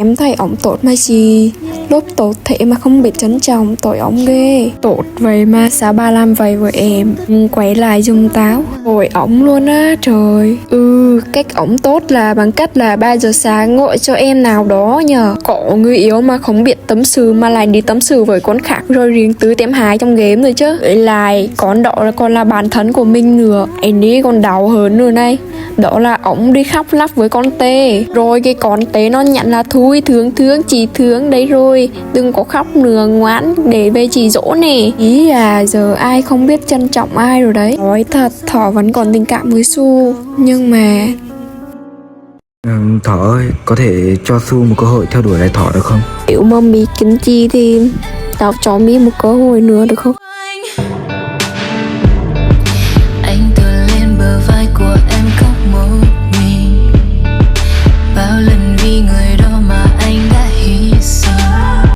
Em thấy ổng tốt mà chị. Lúc tốt thế mà không biết trân trọng, tội ổng ghê. Tốt vậy mà sao ba làm vậy với em? Quay lại giùm tao. Ôi ổng luôn á trời. Cách ổng tốt là bằng cách là 3 giờ sáng gọi cho em nào đó nhờ. Có người yêu mà không biết tâm sự mà lại đi tâm sự với con khác rồi riêng tư tem hại trong game rồi chứ. Với lại con đó là còn là bạn thân của mình nữa. Anh ấy còn đau hơn nữa này. Đó là ổng đi khóc lóc với con tê. Rồi cái con tê nó nhận là thôi thương chị thương đấy rồi. Đừng có khóc nữa ngoan để về chị dỗ nè. Ý là giờ ai không biết trân trọng ai rồi đấy. Nói thật Thỏ vẫn còn tình cảm với Su. Nhưng mà Thỏ ơi, có thể cho Su một cơ hội theo đuổi lại Thỏ được không? nếu mà Mi kính chi thì tao cho Mi một cơ hội nữa được không?